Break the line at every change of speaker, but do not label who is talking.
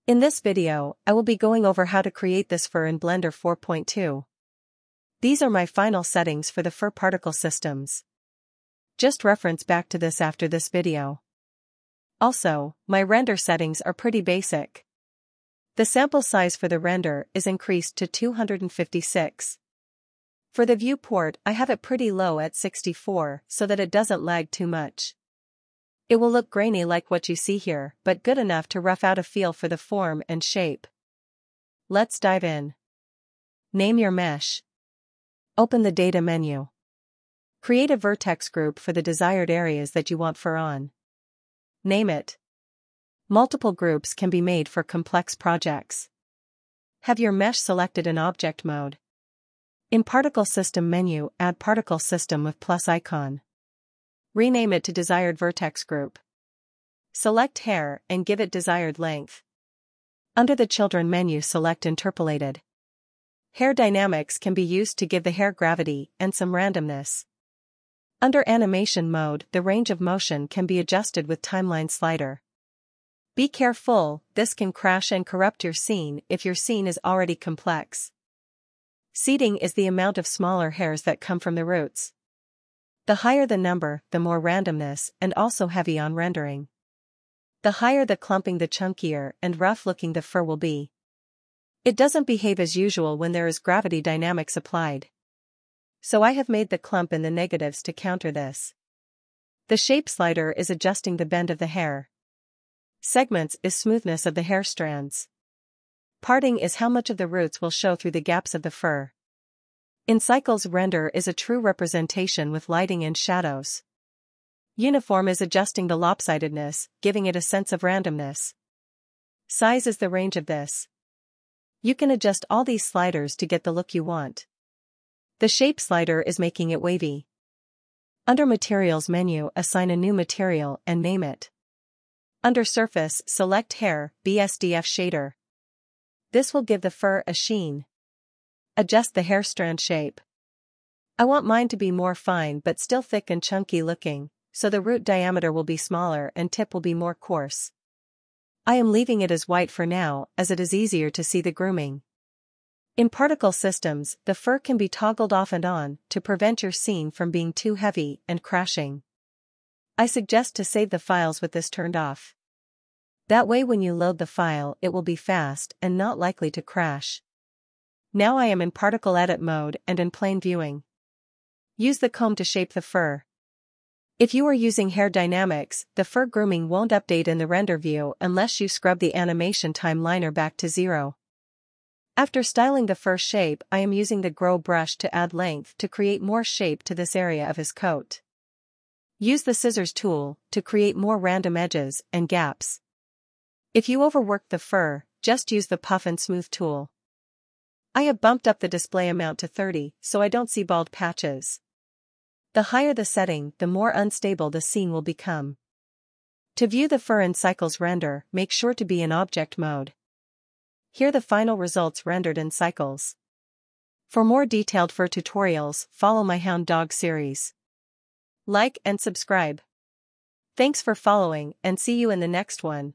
In this video, I will be going over how to create this fur in Blender 4.2. These are my final settings for the fur particle systems. Just reference back to this after this video. Also, my render settings are pretty basic. The sample size for the render is increased to 256. For the viewport, I have it pretty low at 64 so that it doesn't lag too much. It will look grainy like what you see here, but good enough to rough out a feel for the form and shape. Let's dive in. Name your mesh. Open the data menu. Create a vertex group for the desired areas that you want fur on. Name it. Multiple groups can be made for complex projects. Have your mesh selected in object mode. In Particle System menu, add Particle System with plus icon. Rename it to desired vertex group. Select hair and give it desired length. Under the Children menu, select Interpolated. Hair dynamics can be used to give the hair gravity and some randomness. Under Animation mode, the range of motion can be adjusted with Timeline slider. Be careful, this can crash and corrupt your scene if your scene is already complex. Seeding is the amount of smaller hairs that come from the roots. The higher the number, the more randomness and also heavy on rendering. The higher the clumping, the chunkier and rough-looking the fur will be. It doesn't behave as usual when there is gravity dynamics applied. So I have made the clump in the negatives to counter this. The shape slider is adjusting the bend of the hair. Segments is smoothness of the hair strands. Parting is how much of the roots will show through the gaps of the fur. In cycles, render is a true representation with lighting and shadows. Uniform is adjusting the lopsidedness, giving it a sense of randomness. Size is the range of this. You can adjust all these sliders to get the look you want. The shape slider is making it wavy. Under Materials menu, assign a new material and name it. Under Surface, select Hair, BSDF shader. This will give the fur a sheen. Adjust the hair strand shape. I want mine to be more fine but still thick and chunky looking, so the root diameter will be smaller and tip will be more coarse. I am leaving it as white for now, as it is easier to see the grooming. In particle systems, the fur can be toggled off and on to prevent your scene from being too heavy and crashing. I suggest to save the files with this turned off. That way when you load the file it will be fast and not likely to crash. Now I am in particle edit mode and in plane viewing. Use the comb to shape the fur. If you are using hair dynamics, the fur grooming won't update in the render view unless you scrub the animation timeliner back to 0. After styling the fur shape, I am using the grow brush to add length to create more shape to this area of his coat. Use the scissors tool to create more random edges and gaps. If you overwork the fur, just use the puff and smooth tool. I have bumped up the display amount to 30 so I don't see bald patches. The higher the setting, the more unstable the scene will become. To view the fur in Cycles render, make sure to be in object mode. Here the final results rendered in Cycles. For more detailed fur tutorials, follow my Hound Dog series. Like and subscribe. Thanks for following and see you in the next one.